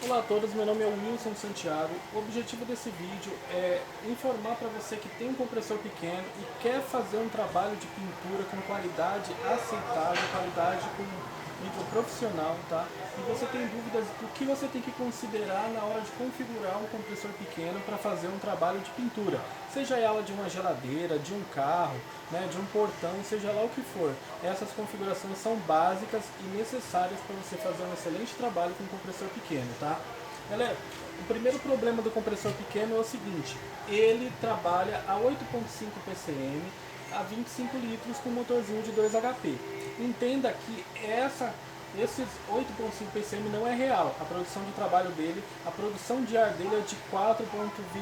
Olá a todos, meu nome é Wilson Santiago. O objetivo desse vídeo é informar para você que tem um compressor pequeno e quer fazer um trabalho de pintura com qualidade aceitável, qualidade com nível profissional, tá? E você tem dúvidas do que você tem que considerar na hora de configurar um compressor pequeno para fazer um trabalho de pintura, seja ela de uma geladeira, de um carro, né, de um portão, seja lá o que for. Essas configurações são básicas e necessárias para você fazer um excelente trabalho com um compressor pequeno, tá? Galera, o primeiro problema do compressor pequeno é o seguinte: ele trabalha a 8.5 PCM a 25 litros com motorzinho de 2 HP. Entenda que esses 8.5 PCM não é real. A produção de trabalho dele, a produção de ar dele é de 4.25,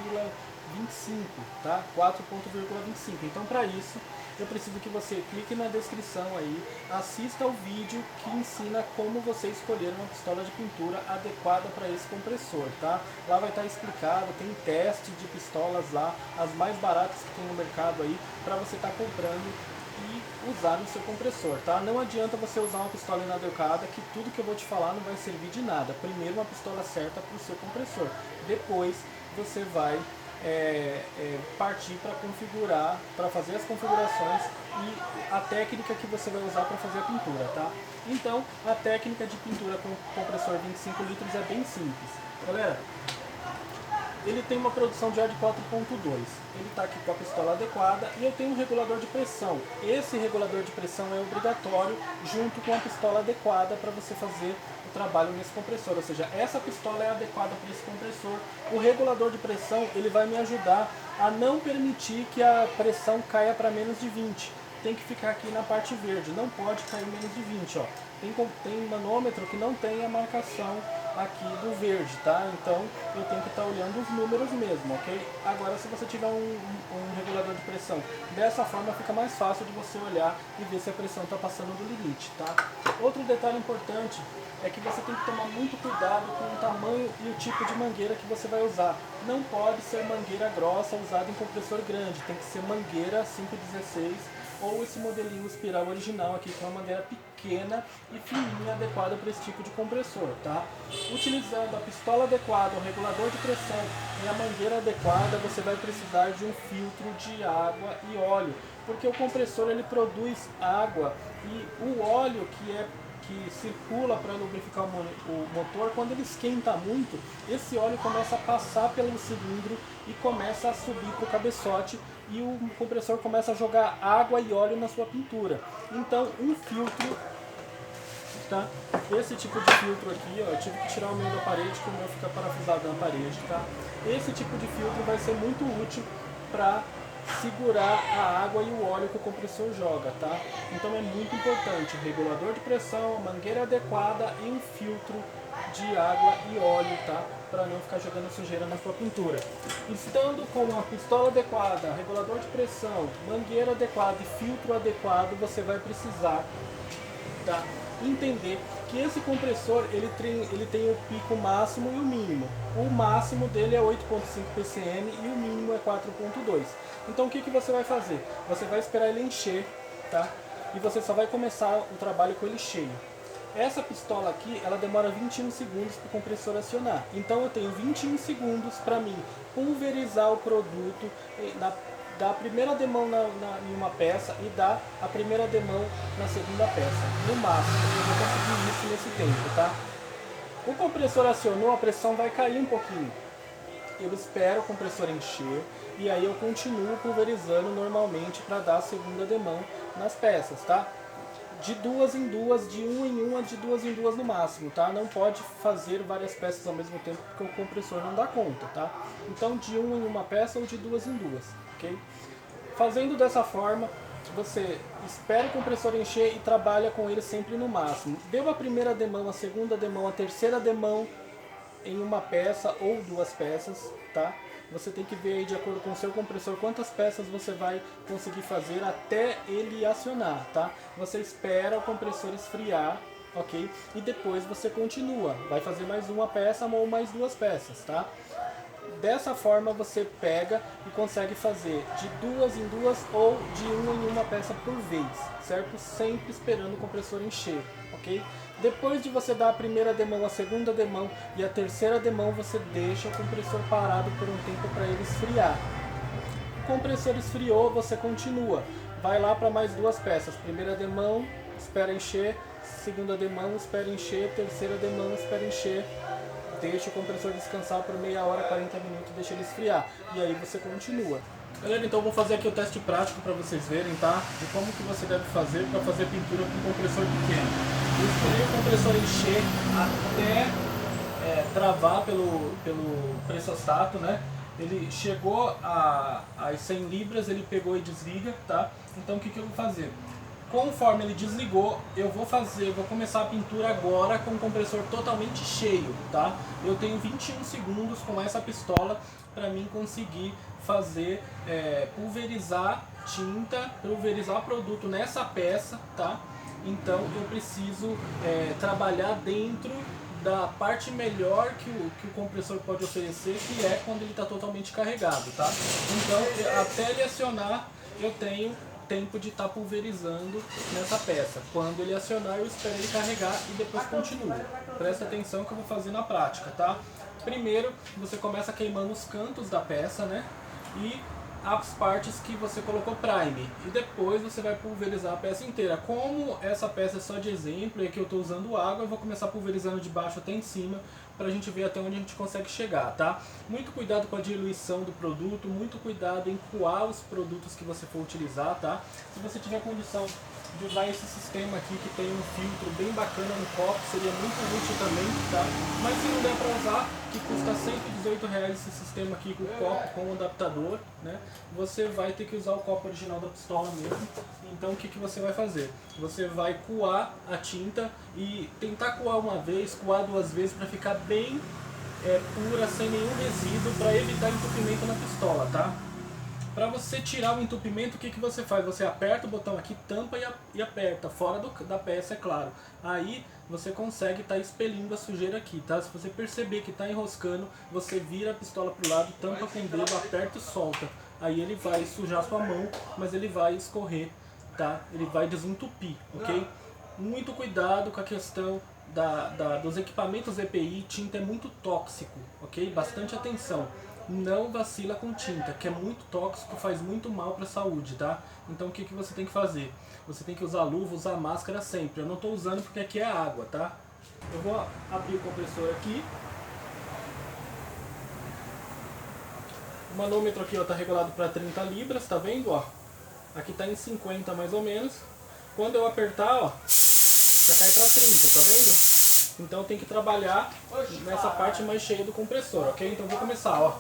tá? 4.25. Então, para isso, eu preciso que você clique na descrição aí, assista ao vídeo que ensina como você escolher uma pistola de pintura adequada para esse compressor, tá? Lá vai estar explicado, tem teste de pistolas lá, as mais baratas que tem no mercado aí, para você estar comprando e usar no seu compressor, tá? Não adianta você usar uma pistola inadequada, que tudo que eu vou te falar não vai servir de nada. Primeiro uma pistola certa para o seu compressor, depois você vai partir para configurar, para fazer as configurações e a técnica que você vai usar para fazer a pintura, tá? Então, a técnica de pintura com compressor 25 litros é bem simples. Galera, ele tem uma produção de ar de 4.2, ele está aqui com a pistola adequada e eu tenho um regulador de pressão. Esse regulador de pressão é obrigatório junto com a pistola adequada para você fazer o trabalho nesse compressor, ou seja, essa pistola é adequada para esse compressor. O regulador de pressão ele vai me ajudar a não permitir que a pressão caia para menos de 20. Tem que ficar aqui na parte verde, não pode cair menos de 20, ó. Tem manômetro que não tem a marcação aqui do verde, tá? Então eu tenho que estar olhando os números mesmo, ok? Agora, se você tiver um regulador de pressão dessa forma, fica mais fácil de você olhar e ver se a pressão está passando do limite, tá? Outro detalhe importante é que você tem que tomar muito cuidado com o tamanho e o tipo de mangueira que você vai usar. Não pode ser mangueira grossa usada em compressor grande, tem que ser mangueira 516 ou esse modelinho espiral original aqui, que é uma mangueira pequena e fininha, adequada para esse tipo de compressor, tá? Utilizando a pistola adequada, o regulador de pressão e a mangueira adequada, você vai precisar de um filtro de água e óleo, porque o compressor ele produz água e o óleo que circula para lubrificar o motor, quando ele esquenta muito, esse óleo começa a passar pelo cilindro e começa a subir para o cabeçote e o compressor começa a jogar água e óleo na sua pintura. Então um filtro, tá? Esse tipo de filtro aqui, ó, eu tive que tirar o meu da parede, que o meu fica parafusado na parede, tá? Esse tipo de filtro vai ser muito útil para segurar a água e o óleo que o compressor joga, tá? Então é muito importante o regulador de pressão, a mangueira adequada e um filtro de água e óleo, tá? Para não ficar jogando sujeira na sua pintura. Estando com a pistola adequada, regulador de pressão, mangueira adequada e filtro adequado, você vai precisar, tá, entender que esse compressor ele tem o pico máximo e o mínimo. O máximo dele é 8.5 PCM e o mínimo é 4.2. Então o que você vai fazer? Você vai esperar ele encher, tá? E você só vai começar o trabalho com ele cheio. Essa pistola aqui, ela demora 21 segundos para o compressor acionar. Então eu tenho 21 segundos para mim pulverizar o produto, dar a primeira demão em uma peça e dar a primeira demão na segunda peça. No máximo, eu vou conseguir isso nesse tempo, tá? O compressor acionou, a pressão vai cair um pouquinho. Eu espero o compressor encher e aí eu continuo pulverizando normalmente para dar a segunda demão nas peças, tá? De duas em duas, de uma em uma, de duas em duas no máximo, tá? Não pode fazer várias peças ao mesmo tempo porque o compressor não dá conta, tá? Então de uma em uma peça ou de duas em duas, ok? Fazendo dessa forma, você espera o compressor encher e trabalha com ele sempre no máximo. Deu a primeira demão, a segunda demão, a terceira demão em uma peça ou duas peças, tá? Você tem que ver aí de acordo com o seu compressor quantas peças você vai conseguir fazer até ele acionar, tá? Você espera o compressor esfriar, ok? E depois você continua, vai fazer mais uma peça ou mais duas peças, tá? Dessa forma você pega e consegue fazer de duas em duas ou de uma em uma peça por vez, certo? Sempre esperando o compressor encher, ok? Depois de você dar a primeira demão, a segunda demão e a terceira demão, você deixa o compressor parado por um tempo para ele esfriar. O compressor esfriou, você continua. Vai lá para mais 2 peças. Primeira demão, espera encher. Segunda demão, espera encher. Terceira demão, espera encher. Deixa o compressor descansar por meia hora, 40 minutos, deixa ele esfriar. E aí você continua. Galera, então eu vou fazer aqui o teste prático para vocês verem, tá? De como que você deve fazer para fazer pintura com compressor pequeno. Eu esperei o compressor encher até travar pelo pressostato, né? Ele chegou às 100 libras, ele pegou e desliga, tá? Então o que eu vou fazer? Conforme ele desligou, eu vou começar a pintura agora com o compressor totalmente cheio, tá? Eu tenho 21 segundos com essa pistola para mim conseguir fazer, pulverizar tinta, pulverizar produto nessa peça, tá? Então eu preciso trabalhar dentro da parte melhor que o compressor pode oferecer, que é quando ele está totalmente carregado, tá? Então até ele acionar eu tenho tempo de estar pulverizando nessa peça. Quando ele acionar, eu espero ele carregar e depois continuo. Presta atenção que eu vou fazer na prática, tá? Primeiro, você começa queimando os cantos da peça, né? E as partes que você colocou prime. E depois você vai pulverizar a peça inteira. Como essa peça é só de exemplo e aqui eu estou usando água, eu vou começar pulverizando de baixo até em cima, para a gente ver até onde a gente consegue chegar, tá? Muito cuidado com a diluição do produto, muito cuidado em coar os produtos que você for utilizar, tá? Se você tiver condição de usar esse sistema aqui que tem um filtro bem bacana no copo, seria muito útil também, tá? Mas se não der para usar, que custa R$118 esse sistema aqui com o copo, com o adaptador, né? Você vai ter que usar o copo original da pistola mesmo. Então o que você vai fazer? Você vai coar a tinta e tentar coar uma vez, coar 2 vezes para ficar bem pura, sem nenhum resíduo, para evitar entupimento na pistola, tá? Para você tirar o entupimento, o que você faz? Você aperta o botão aqui, tampa e aperta, fora da peça, é claro. Aí você consegue estar expelindo a sujeira aqui, tá? Se você perceber que está enroscando, você vira a pistola para o lado, tampa com o dedo, aperta e solta. Aí ele vai sujar a sua mão, mas ele vai escorrer, tá? Ele vai desentupir, ok? Muito cuidado com a questão dos equipamentos EPI, tinta é muito tóxico, ok? Bastante atenção. Não vacila com tinta, que é muito tóxico, faz muito mal para a saúde, tá? Então o que você tem que fazer? Você tem que usar luva, usar máscara sempre. Eu não estou usando porque aqui é água, tá? Eu vou abrir o compressor aqui. O manômetro aqui está regulado para 30 libras, tá vendo? Ó? Aqui está em 50 mais ou menos. Quando eu apertar, ó, já cai para 30, tá vendo? Então tem que trabalhar nessa parte mais cheia do compressor, ok? Então vou começar, ó.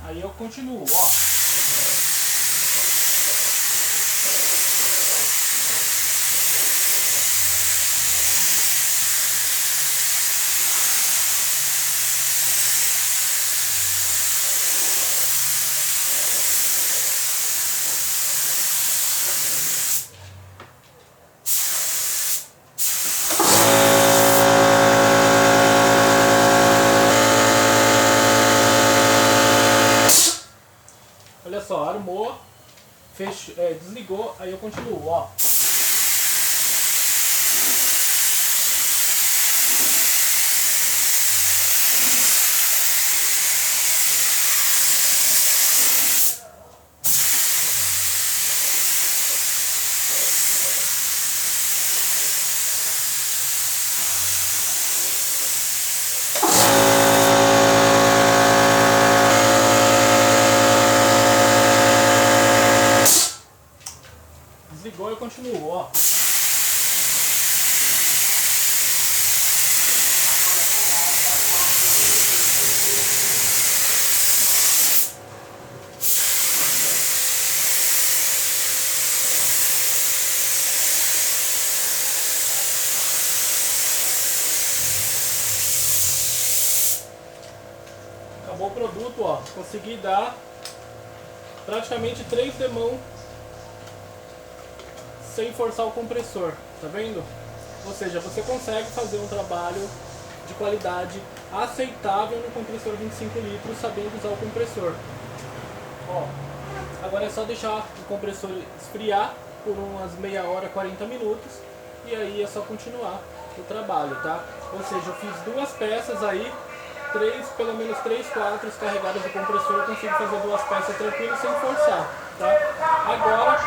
Aí eu continuo, ó. Olha só, armou, fechou, desligou, aí eu continuo, ó. Desligou e eu continuo, ó. Acabou o produto, ó. Consegui dar praticamente 3 demãos sem forçar o compressor, tá vendo? Ou seja, você consegue fazer um trabalho de qualidade aceitável no compressor 25 litros sabendo usar o compressor. Ó, agora é só deixar o compressor esfriar por umas meia hora, 40 minutos e aí é só continuar o trabalho, tá? Ou seja, eu fiz 2 peças aí, pelo menos 3 quadros carregados do compressor, eu consigo fazer 2 peças tranquilo sem forçar, tá? Agora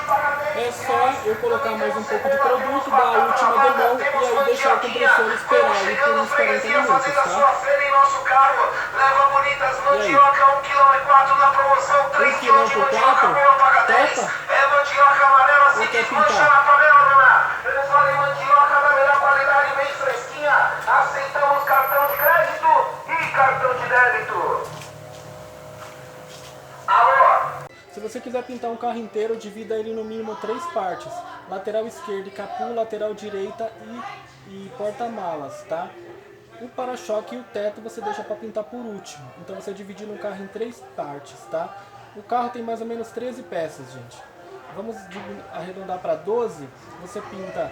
é só eu colocar mais um pouco de produto, dar a última demão e aí deixar o compressor esperar aí por uns 40 minutos, tá? E aí? 1 kg por 4? Topa? Ou quer pintar? Aceitamos cartão de crédito e cartão de débito. Alô? Se você quiser pintar um carro inteiro, divida ele no mínimo 3 partes. Lateral esquerda e capô, lateral direita e porta-malas, tá? O para-choque e o teto você deixa para pintar por último. Então você divide no carro em 3 partes, tá? O carro tem mais ou menos 13 peças, gente. Vamos arredondar para 12. Você pinta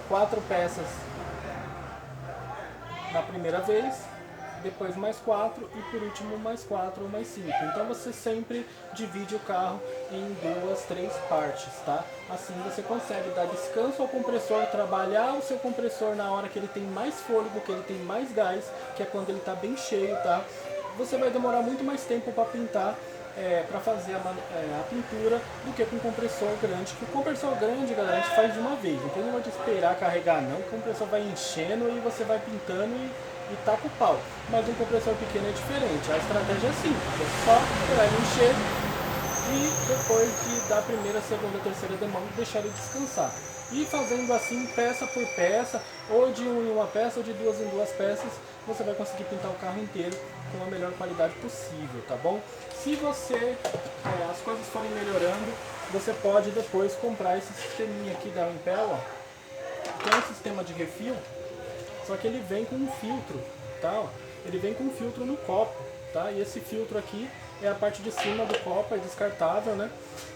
4 peças na primeira vez, depois mais 4 e por último mais 4 ou mais 5. Então você sempre divide o carro em 2, 3 partes, tá? Assim você consegue dar descanso ao compressor, trabalhar o seu compressor na hora que ele tem mais fôlego, que ele tem mais gás, que é quando ele está bem cheio, tá? Você vai demorar muito mais tempo para pintar, para fazer a pintura, do que com um compressor grande. Que o compressor grande, galera, a gente faz de uma vez, não tem negócio de esperar carregar não, o compressor vai enchendo e você vai pintando e taca o pau. Mas um compressor pequeno é diferente, a estratégia é simples, é só esperar ele encher e depois de dar a primeira, segunda, terceira demanda deixar ele descansar. E fazendo assim peça por peça, ou de 1 em 1 peça, ou de 2 em 2 peças, você vai conseguir pintar o carro inteiro com a melhor qualidade possível, tá bom? Se você, as coisas forem melhorando, você pode depois comprar esse sisteminha aqui da Impel, ó, que é um sistema de refil, só que ele vem com um filtro, tá? Ó, ele vem com um filtro no copo, tá? E esse filtro aqui é a parte de cima do copo, é descartável, né?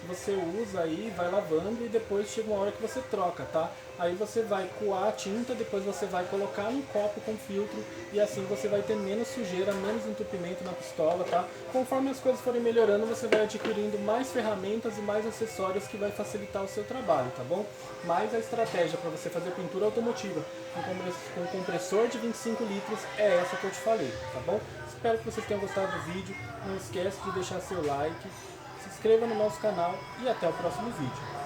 Você usa aí, vai lavando e depois chega uma hora que você troca, tá? Aí você vai coar a tinta, depois você vai colocar no copo com filtro e assim você vai ter menos sujeira, menos entupimento na pistola, tá? Conforme as coisas forem melhorando, você vai adquirindo mais ferramentas e mais acessórios que vai facilitar o seu trabalho, tá bom? Mas a estratégia para você fazer pintura automotiva com compressor de 25 litros é essa que eu te falei, tá bom? Espero que vocês tenham gostado do vídeo. Não esquece de deixar seu like, se inscreva no nosso canal e até o próximo vídeo.